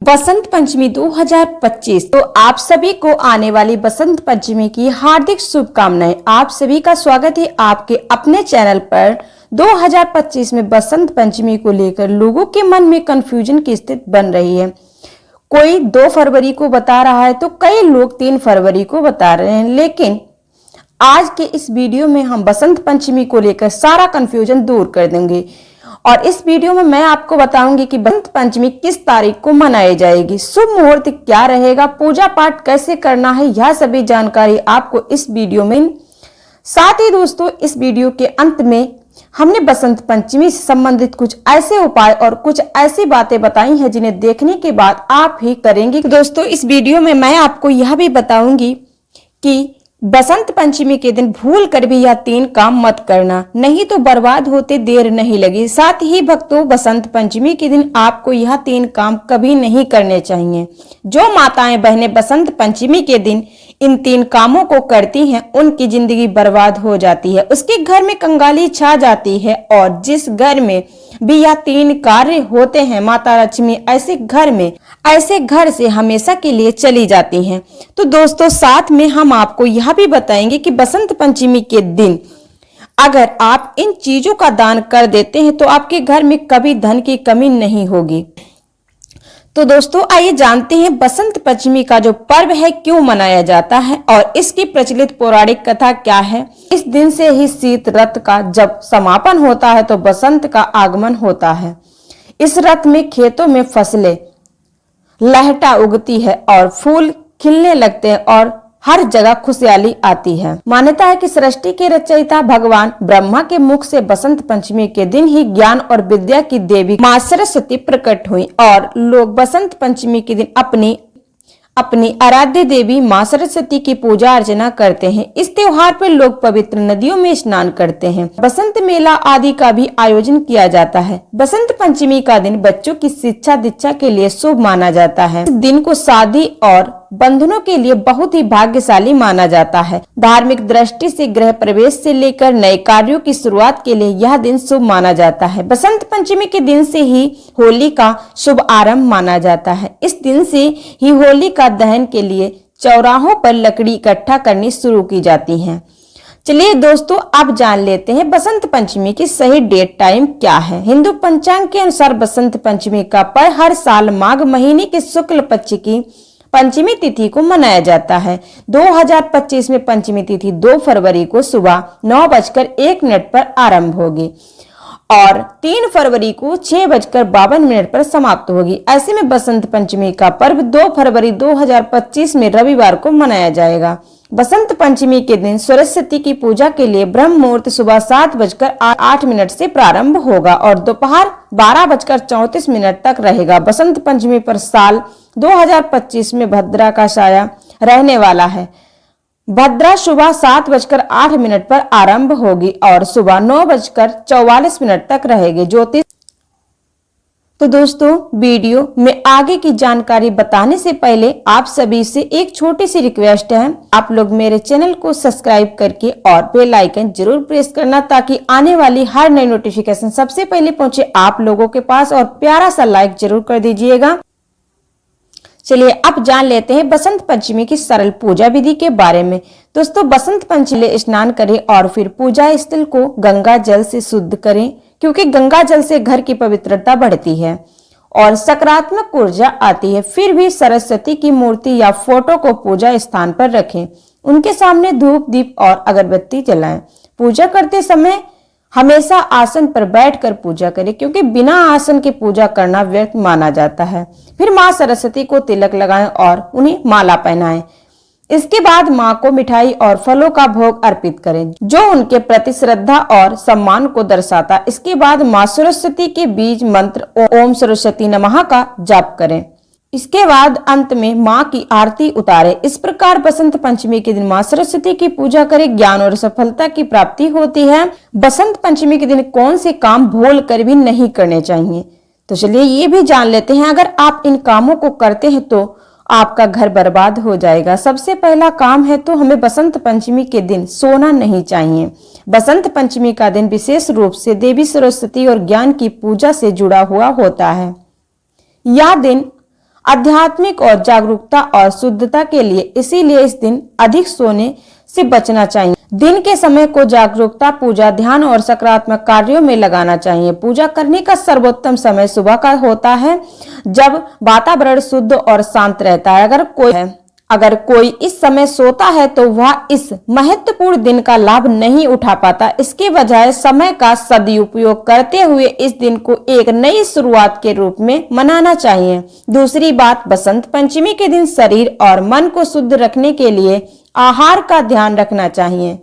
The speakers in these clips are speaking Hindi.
बसंत पंचमी 2025। तो आप सभी को आने वाली बसंत पंचमी की हार्दिक शुभकामनाएं। आप सभी का स्वागत है आपके अपने चैनल पर। 2025 में बसंत पंचमी को लेकर लोगों के मन में कंफ्यूजन की स्थिति बन रही है। कोई 2 फरवरी को बता रहा है तो कई लोग 3 फरवरी को बता रहे हैं, लेकिन आज के इस वीडियो में हम बसंत पंचमी को लेकर सारा कंफ्यूजन दूर कर देंगे। और इस वीडियो में मैं आपको बताऊंगी कि बसंत पंचमी किस तारीख को मनाई जाएगी, शुभ मुहूर्त क्या रहेगा, पूजा पाठ कैसे करना है, यह सभी जानकारी आपको इस वीडियो में। साथ ही दोस्तों, इस वीडियो के अंत में हमने बसंत पंचमी से संबंधित कुछ ऐसे उपाय और कुछ ऐसी बातें बताई हैं जिन्हें देखने के बाद आप ही करेंगे। दोस्तों, इस वीडियो में मैं आपको यह भी बताऊंगी कि बसंत पंचमी के दिन भूल कर भी यह 3 काम मत करना, नहीं तो बर्बाद होते देर नहीं लगी। साथ ही भक्तों, बसंत पंचमी के दिन आपको यह 3 काम कभी नहीं करने चाहिए। जो माताएं बहनें बसंत पंचमी के दिन इन 3 कामों को करती हैं, उनकी जिंदगी बर्बाद हो जाती है, उसके घर में कंगाली छा जाती है। और जिस घर में भी यह 3 कार्य होते हैं, माता लक्ष्मी ऐसे घर से हमेशा के लिए चली जाती हैं। तो दोस्तों, साथ में हम आपको यह भी बताएंगे कि बसंत पंचमी के दिन अगर आप इन चीजों का दान कर देते हैं तो आपके घर में कभी धन की कमी नहीं होगी। तो दोस्तों, आइए जानते हैं बसंत पंचमी का जो पर्व है क्यों मनाया जाता है और इसकी प्रचलित पौराणिक कथा क्या है। इस दिन से ही शीत ऋतु का जब समापन होता है तो बसंत का आगमन होता है। इस ऋतु में खेतों में फसलें लहटा उगती है और फूल खिलने लगते हैं और हर जगह खुशहाली आती है। मान्यता है कि सृष्टि के रचयिता भगवान ब्रह्मा के मुख से बसंत पंचमी के दिन ही ज्ञान और विद्या की देवी मां सरस्वती प्रकट हुई और लोग बसंत पंचमी के दिन अपनी आराध्य देवी मां सरस्वती की पूजा अर्चना करते हैं। इस त्योहार पर लोग पवित्र नदियों में स्नान करते हैं। बसंत मेला आदि का भी आयोजन किया जाता है। बसंत पंचमी का दिन बच्चों की शिक्षा दीक्षा के लिए शुभ माना जाता है। इस दिन को शादी और बंधनों के लिए बहुत ही भाग्यशाली माना जाता है। धार्मिक दृष्टि से गृह प्रवेश से लेकर नए कार्यों की शुरुआत के लिए यह दिन शुभ माना जाता है। बसंत पंचमी के दिन से ही होली का शुभ आरंभ माना जाता है। इस दिन से ही होली का दहन के लिए चौराहों पर लकड़ी इकट्ठा करनी शुरू की जाती है। चलिए दोस्तों, अब जान लेते हैं बसंत पंचमी की सही डेट टाइम क्या है। हिंदू पंचांग के अनुसार बसंत पंचमी का पर्व हर साल माघ महीने के शुक्ल पक्ष की पंचमी तिथि को मनाया जाता है। 2025 में पंचमी तिथि 2 फरवरी को सुबह 9:01 पर आरंभ होगी और 3 फरवरी को 6:52 पर समाप्त होगी। ऐसे में बसंत पंचमी का पर्व 2 फरवरी 2025 में रविवार को मनाया जाएगा। बसंत पंचमी के दिन सरस्वती की पूजा के लिए ब्रह्म मुहूर्त सुबह 7:08 से प्रारंभ होगा और दोपहर 12:34 तक रहेगा। बसंत पंचमी पर साल 2025 में भद्रा का साया रहने वाला है। भद्रा सुबह 7:08 पर आरंभ होगी और सुबह 9:44 तक रहेगी। ज्योतिष। तो दोस्तों, वीडियो में आगे की जानकारी बताने से पहले आप सभी से एक छोटी सी रिक्वेस्ट है, आप लोग मेरे चैनल को सब्सक्राइब करके और बेल आइकन जरूर प्रेस करना ताकि आने वाली हर नई नोटिफिकेशन सबसे पहले पहुंचे आप लोगों के पास और प्यारा सा लाइक जरूर कर दीजिएगा। चलिए अब जान लेते हैं बसंत पंचमी की सरल पूजा विधि के बारे में। दोस्तों, बसंत पंचमी स्नान करें और फिर पूजा स्थल को गंगा जल से शुद्ध करें, क्योंकि गंगा जल से घर की पवित्रता बढ़ती है और सकारात्मक ऊर्जा आती है। फिर भी सरस्वती की मूर्ति या फोटो को पूजा स्थान पर रखें। उनके सामने धूप दीप और अगरबत्ती जलाएं। पूजा करते समय हमेशा आसन पर बैठकर पूजा करें, क्योंकि बिना आसन के पूजा करना व्यर्थ माना जाता है। फिर मां सरस्वती को तिलक लगाएं और उन्हें माला पहनाएं। इसके बाद मां को मिठाई और फलों का भोग अर्पित करें, जो उनके प्रति श्रद्धा और सम्मान को दर्शाता। इसके बाद मां सरस्वती के बीज मंत्र ओम सरस्वती नमः का जाप करें। इसके बाद अंत में मां की आरती उतारे। इस प्रकार बसंत पंचमी के दिन मां सरस्वती की पूजा करें, ज्ञान और सफलता की प्राप्ति होती है। बसंत पंचमी के दिन कौन से काम भूल कर भी नहीं करने चाहिए, तो चलिए ये भी जान लेते हैं। अगर आप इन कामों को करते हैं तो आपका घर बर्बाद हो जाएगा। सबसे पहला काम है तो हमें बसंत पंचमी के दिन सोना नहीं चाहिए। बसंत पंचमी का दिन विशेष रूप से देवी सरस्वती और ज्ञान की पूजा से जुड़ा हुआ होता है। यह दिन आध्यात्मिक और जागरूकता और शुद्धता के लिए, इसीलिए इस दिन अधिक सोने से बचना चाहिए। दिन के समय को जागरूकता, पूजा, ध्यान और सकारात्मक कार्यों में लगाना चाहिए। पूजा करने का सर्वोत्तम समय सुबह का होता है, जब वातावरण शुद्ध और शांत रहता है। अगर कोई इस समय सोता है तो वह इस महत्वपूर्ण दिन का लाभ नहीं उठा पाता। इसके बजाय समय का सदुपयोग करते हुए इस दिन को एक नई शुरुआत के रूप में मनाना चाहिए। दूसरी बात, बसंत पंचमी के दिन शरीर और मन को शुद्ध रखने के लिए आहार का ध्यान रखना चाहिए।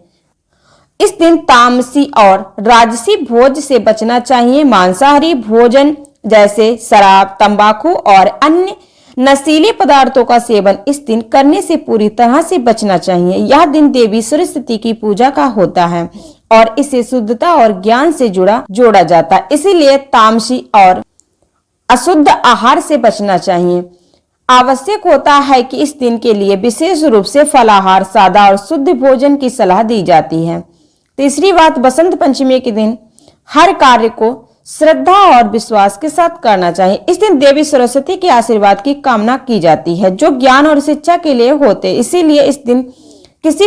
इस दिन तामसी और राजसी भोज से बचना चाहिए। मांसाहारी भोजन जैसे शराब, तंबाकू और अन्य नशीले पदार्थों का सेवन इस दिन करने से पूरी तरह से बचना चाहिए। यह दिन देवी सरस्वती की पूजा का होता है और इसे शुद्धता और ज्ञान से जोड़ा जाता है। इसीलिए तामसी और अशुद्ध आहार से बचना चाहिए। आवश्यक होता है कि इस दिन के लिए विशेष रूप से फलाहार, सादा और शुद्ध भोजन की सलाह दी जाती है। तीसरी बात, बसंत पंचमी के दिन हर कार्य को श्रद्धा और विश्वास के साथ करना चाहिए। इस दिन देवी सरस्वती के आशीर्वाद की कामना की जाती है, जो ज्ञान और शिक्षा के लिए होते हैं। इसीलिए इस दिन किसी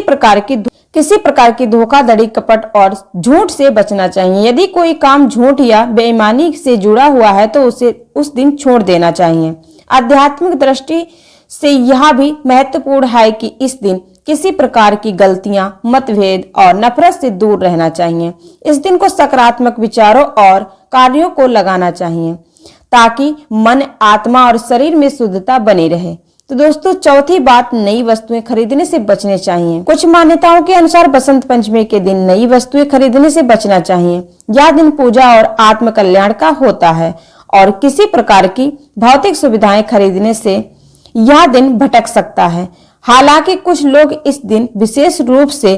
प्रकार की धोखाधड़ी, कपट और झूठ से बचना चाहिए। यदि कोई काम झूठ या बेईमानी से जुड़ा हुआ है तो उसे उस दिन छोड़ देना चाहिए। आध्यात्मिक दृष्टि से यह भी महत्वपूर्ण है कि इस दिन किसी प्रकार की गलतियां, मतभेद और नफरत से दूर रहना चाहिए। इस दिन को सकारात्मक विचारों और कार्यों को लगाना चाहिए ताकि मन, आत्मा और शरीर में शुद्धता बनी रहे। तो दोस्तों, चौथी बात, नई वस्तुएं खरीदने से बचने चाहिए। कुछ मान्यताओं के अनुसार बसंत पंचमी के दिन नई वस्तुएं खरीदने से बचना चाहिए। यह दिन पूजा और आत्म कल्याण का होता है और किसी प्रकार की भौतिक सुविधाएं खरीदने से यह दिन भटक सकता है। हालांकि कुछ लोग इस दिन विशेष रूप से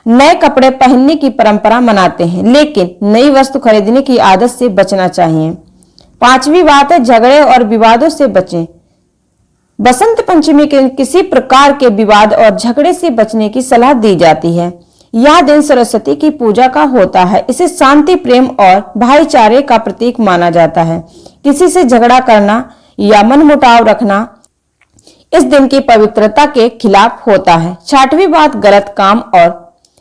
नए कपड़े पहनने की परंपरा मनाते हैं, लेकिन नई वस्तु खरीदने की आदत से बचना चाहिए। पांचवी बात है, झगड़े और विवादों से बचें। बसंत पंचमी के दिन किसी प्रकार के विवाद और झगड़े से बचने की सलाह दी जाती है। यह दिन सरस्वती की पूजा का होता है। इसे शांति, प्रेम और भाईचारे का प्रतीक माना जाता है। किसी से झगड़ा करना या मनमुटाव रखना इस दिन की पवित्रता के खिलाफ होता है। छठवीं बात, गलत काम और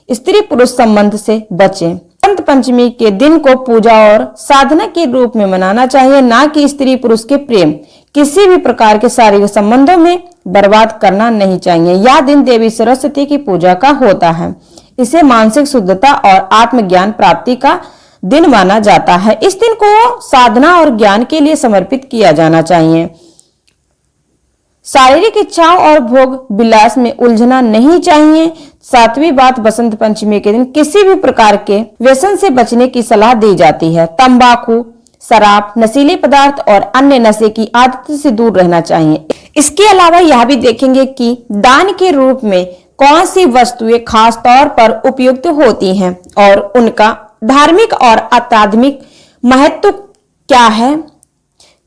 स्त्री पुरुष संबंध से बचें। बसंत पंचमी के दिन को पूजा और साधना के रूप में मनाना चाहिए, ना कि स्त्री पुरुष के प्रेम, किसी भी प्रकार के शारीरिक संबंधों में बर्बाद करना नहीं चाहिए। यह दिन देवी सरस्वती की पूजा का होता है। इसे मानसिक शुद्धता और आत्मज्ञान प्राप्ति का दिन माना जाता है। इस दिन को साधना और ज्ञान के लिए समर्पित किया जाना चाहिए। शारीरिक इच्छाओं और भोग विलास में उलझना नहीं चाहिए। सातवीं बात, बसंत पंचमी के दिन किसी भी प्रकार के व्यसन से बचने की सलाह दी जाती है। तंबाकू, शराब, नशीले पदार्थ और अन्य नशे की आदत से दूर रहना चाहिए। इसके अलावा यह भी देखेंगे कि दान के रूप में कौन सी वस्तुएं खास तौर पर उपयुक्त होती हैं और उनका धार्मिक और आध्यात्मिक महत्व क्या है।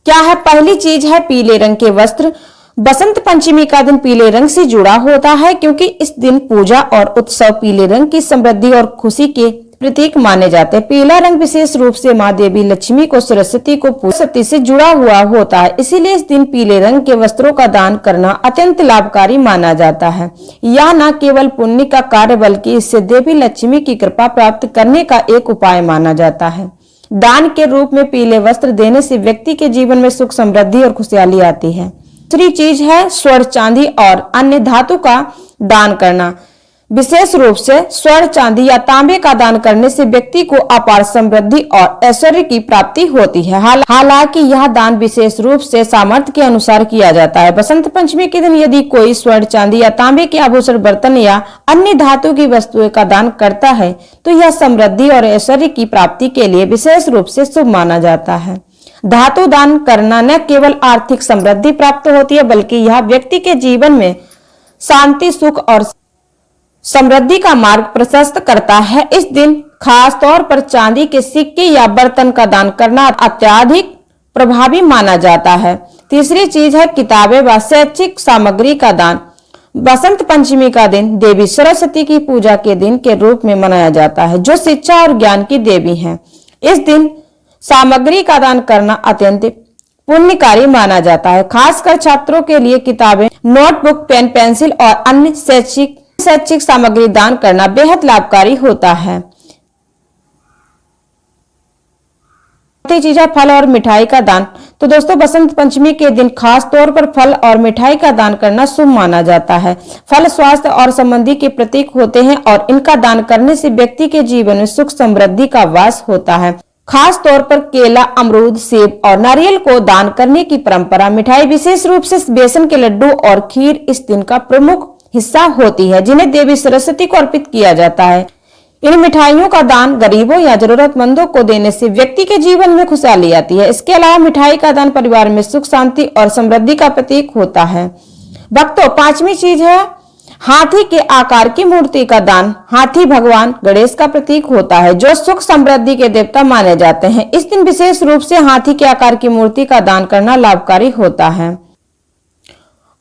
पहली चीज है पीले रंग के वस्त्र। बसंत पंचमी का दिन पीले रंग से जुड़ा होता है क्योंकि इस दिन पूजा और उत्सव पीले रंग की समृद्धि और खुशी के प्रतीक माने जाते हैं। पीला रंग विशेष रूप से माँ देवी लक्ष्मी को सरस्वती से जुड़ा हुआ होता है, इसीलिए इस दिन पीले रंग के वस्त्रों का दान करना अत्यंत लाभकारी माना जाता है। यह न केवल पुण्य का कार्य बल्कि इससे देवी लक्ष्मी की कृपा प्राप्त करने का एक उपाय माना जाता है। दान के रूप में पीले वस्त्र देने से व्यक्ति के जीवन में सुख, समृद्धि और खुशहाली आती है। दूसरी चीज है स्वर्ण, चांदी और अन्य धातु का दान करना। विशेष रूप से स्वर्ण, चांदी या तांबे का दान करने से व्यक्ति को अपार समृद्धि और ऐश्वर्य की प्राप्ति होती है। हालांकि यह दान विशेष रूप से सामर्थ्य के अनुसार किया जाता है। बसंत पंचमी के दिन यदि कोई स्वर्ण, चांदी या तांबे के आभूषण, बर्तन या अन्य धातु की वस्तुएं का दान करता है तो यह समृद्धि और ऐश्वर्य की प्राप्ति के लिए विशेष रूप से शुभ माना जाता है। धातु दान करना न केवल आर्थिक समृद्धि प्राप्त होती है बल्कि यह व्यक्ति के जीवन में शांति, सुख और समृद्धि का मार्ग प्रशस्त करता है। इस दिन खास तौर पर चांदी के सिक्के या बर्तन का दान करना अत्यधिक प्रभावी माना जाता है। तीसरी चीज है किताबें व शैक्षिक सामग्री का दान। बसंत पंचमी का दिन देवी सरस्वती की पूजा के दिन के रूप में मनाया जाता है, जो शिक्षा और ज्ञान की देवी हैं। इस दिन सामग्री का दान करना अत्यंत पुण्यकारी माना जाता है। खासकर छात्रों के लिए किताबें, नोटबुक, पेन, पेंसिल और अन्य शैक्षिक सामग्री दान करना बेहद लाभकारी होता है। चीज है फल और मिठाई का दान। तो दोस्तों, बसंत पंचमी के दिन खास तौर पर फल और मिठाई का दान करना शुभ माना जाता है। फल स्वास्थ्य और समृद्धि के प्रतीक होते हैं और इनका दान करने से व्यक्ति के जीवन में सुख समृद्धि का वास होता है। खास तौर पर केला, अमरूद, सेब और नारियल को दान करने की परंपरा, मिठाई विशेष रूप से बेसन के लड्डू और खीर इस दिन का प्रमुख हिस्सा होती है, जिन्हें देवी सरस्वती को अर्पित किया जाता है। इन मिठाइयों का दान गरीबों या जरूरतमंदों को देने से व्यक्ति के जीवन में खुशहाली आती है। इसके अलावा मिठाई का दान परिवार में सुख, शांति और समृद्धि का प्रतीक होता है। भक्तों, पांचवी चीज है हाथी के आकार की मूर्ति का दान। हाथी भगवान गणेश का प्रतीक होता है, जो सुख समृद्धि के देवता माने जाते हैं। इस दिन विशेष रूप से हाथी के आकार की मूर्ति का दान करना लाभकारी होता है।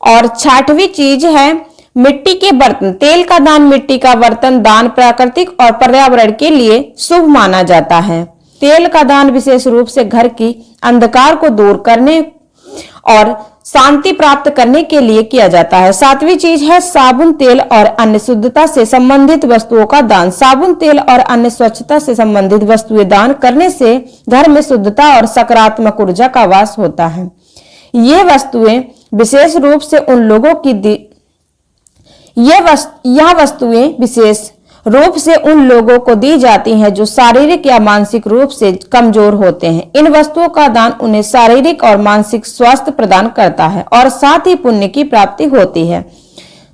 और छठवीं चीज है मिट्टी के बर्तन। तेल का दान। मिट्टी का बर्तन दान प्राकृतिक और पर्यावरण के लिए शुभ माना जाता है। तेल का दान विशेष रूप से घर की अंधकार को दूर करने और शांति प्राप्त करने के लिए किया जाता है। सातवीं चीज है साबुन, तेल और अन्य शुद्धता से संबंधित वस्तुओं का दान। साबुन, तेल और अन्य स्वच्छता से संबंधित वस्तुएं दान करने से घर में शुद्धता और सकारात्मक ऊर्जा का वास होता है। ये वस्तुएं विशेष रूप से उन लोगों की यह वस्तुएं विशेष रूप से उन लोगों को दी जाती हैं जो शारीरिक या मानसिक रूप से कमजोर होते हैं। इन वस्तुओं का दान उन्हें शारीरिक और मानसिक स्वास्थ्य प्रदान करता है और साथ ही पुण्य की प्राप्ति होती है।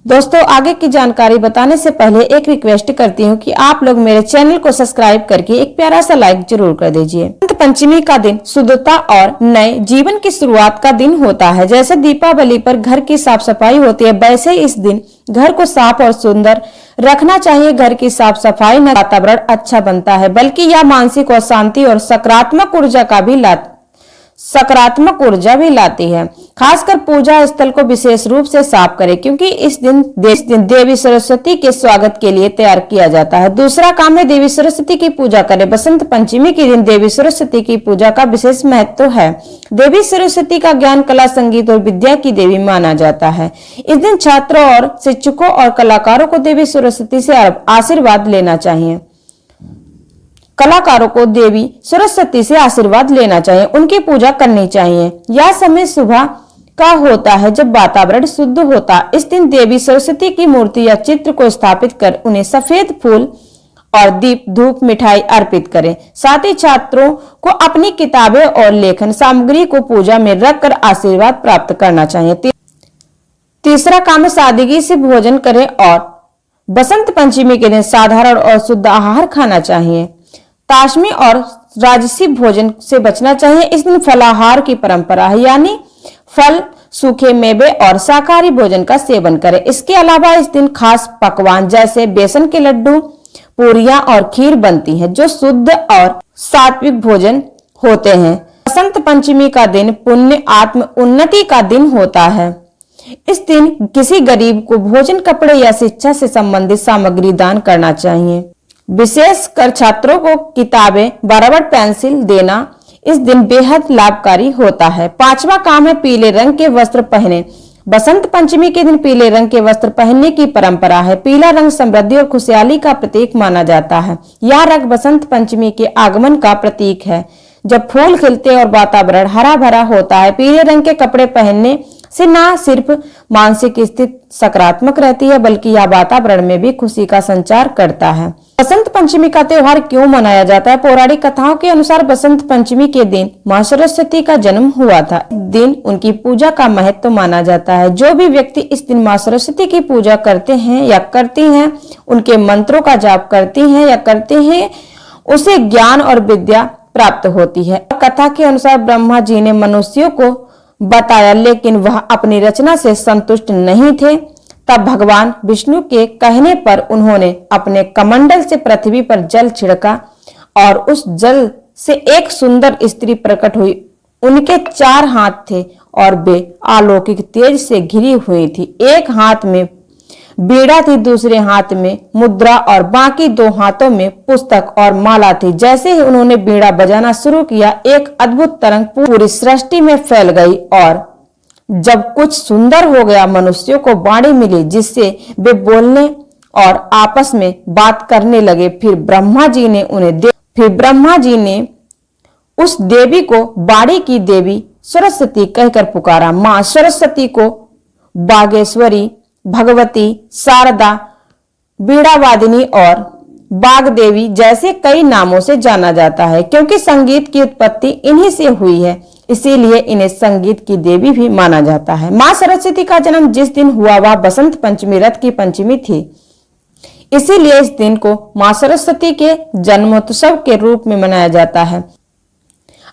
दोस्तों, आगे की जानकारी बताने से पहले एक रिक्वेस्ट करती हूँ कि आप लोग मेरे चैनल को सब्सक्राइब करके एक प्यारा सा लाइक जरूर कर दीजिए। बसंत पंचमी का दिन शुद्धता और नए जीवन की शुरुआत का दिन होता है। जैसे दीपावली पर घर की साफ सफाई होती है, वैसे इस दिन घर को साफ और सुंदर रखना चाहिए। घर की साफ सफाई न वातावरण अच्छा बनता है, बल्कि यह मानसिक और शांति और सकारात्मक ऊर्जा भी लाती है। खासकर पूजा स्थल को विशेष रूप से साफ करें, क्योंकि इस दिन देवी सरस्वती के स्वागत के लिए तैयार किया जाता है। दूसरा काम है देवी सरस्वती की पूजा करें। बसंत पंचमी के दिन देवी सरस्वती की पूजा का विशेष महत्व है। देवी सरस्वती का ज्ञान, कला, संगीत और विद्या की देवी माना जाता है। इस दिन छात्रों और शिक्षकों और कलाकारों को देवी सरस्वती से आशीर्वाद लेना चाहिए। कलाकारों को देवी सरस्वती से आशीर्वाद लेना चाहिए, उनकी पूजा करनी चाहिए। यह समय सुबह का होता है जब वातावरण शुद्ध होता है। इस दिन देवी सरस्वती की मूर्ति या चित्र को स्थापित कर उन्हें सफेद फूल और दीप, धूप, मिठाई अर्पित करें। साथ ही छात्रों को अपनी किताबें और लेखन सामग्री को पूजा में रखकर आशीर्वाद प्राप्त करना चाहिए। तीसरा काम है सादगी से भोजन करें और बसंत पंचमी के दिन साधारण और शुद्ध आहार खाना चाहिए। ताशमी और राजसी भोजन से बचना चाहिए। इस दिन फलाहार की परंपरा है, यानी फल, सूखे मेवे और शाकाहारी भोजन का सेवन करें। इसके अलावा इस दिन खास पकवान जैसे बेसन के लड्डू, पूरियां और खीर बनती है, जो शुद्ध और सात्विक भोजन होते हैं। बसंत पंचमी का दिन पुण्य, आत्म उन्नति का दिन होता है। इस दिन किसी गरीब को भोजन, कपड़े या शिक्षा से संबंधित सामग्री दान करना चाहिए। विशेषकर छात्रों को किताबें, बराबर पेंसिल देना इस दिन बेहद लाभकारी होता है। पांचवा काम है पीले रंग के वस्त्र पहने। बसंत पंचमी के दिन पीले रंग के वस्त्र पहनने की परंपरा है। पीला रंग समृद्धि और खुशहाली का प्रतीक माना जाता है। यह रंग बसंत पंचमी के आगमन का प्रतीक है, जब फूल खिलते और वातावरण हरा भरा होता है। पीले रंग के कपड़े पहनने से न सिर्फ मानसिक स्थिति सकारात्मक रहती है, बल्कि यह वातावरण में भी खुशी का संचार करता है। बसंत पंचमी का त्योहार क्यों मनाया जाता है? पौराणिक कथाओं के अनुसार बसंत पंचमी के दिन मां सरस्वती का जन्म हुआ था। दिन उनकी पूजा का महत्व माना जाता है। जो भी व्यक्ति इस दिन मां सरस्वती की पूजा करते हैं या करती हैं, उनके मंत्रों का जाप करती हैं या करते हैं, उसे ज्ञान और विद्या प्राप्त होती है। कथा के अनुसार ब्रह्मा जी ने मनुष्यों को बताया, लेकिन वह अपनी रचना से संतुष्ट नहीं थे। तब भगवान विष्णु के कहने पर उन्होंने अपने कमंडल से पृथ्वी पर जल छिड़का और उस जल से एक सुंदर स्त्री प्रकट हुई। उनके 4 हाथ थे और वे अलौकिक तेज से घिरी हुई थी। एक हाथ में बीड़ा थी, दूसरे हाथ में मुद्रा और बाकी 2 हाथों में पुस्तक और माला थी। जैसे ही उन्होंने बीड़ा बजाना शुरू किया, एक अद्भुत तरंग पूरी सृष्टि में फैल गई और जब कुछ सुंदर हो गया, मनुष्यों को वाणी मिली जिससे वे बोलने और आपस में बात करने लगे। फिर ब्रह्मा जी ने उस देवी को वाणी की देवी सरस्वती कहकर पुकारा। मां सरस्वती को बागेश्वरी, भगवती, शारदा, बीड़ावादिनी और बाग देवी जैसे कई नामों से जाना जाता है। क्योंकि संगीत की उत्पत्ति इन्हीं से हुई है, इसीलिए इन्हें संगीत की देवी भी माना जाता है। मां सरस्वती का जन्म जिस दिन हुआ वह बसंत पंचमी, रथ की पंचमी थी। इसीलिए इस दिन को मां सरस्वती के जन्मोत्सव के रूप में मनाया जाता है।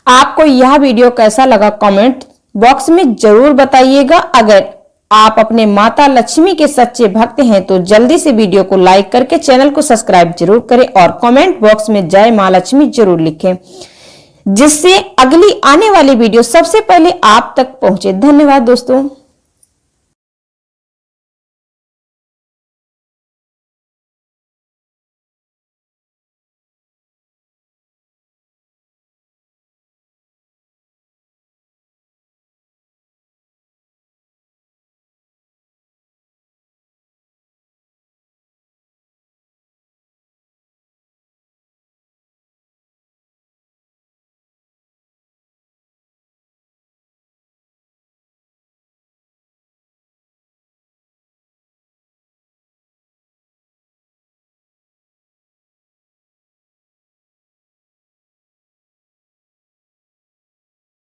आपको यह वीडियो कैसा लगा कमेंट बॉक्स में जरूर बताइएगा। अगर आप अपने माता लक्ष्मी के सच्चे भक्त हैं तो जल्दी से वीडियो को लाइक करके चैनल को सब्सक्राइब जरूर करें और कमेंट बॉक्स में जय मां लक्ष्मी जरूर लिखें, जिससे अगली आने वाली वीडियो सबसे पहले आप तक पहुंचे। धन्यवाद दोस्तों।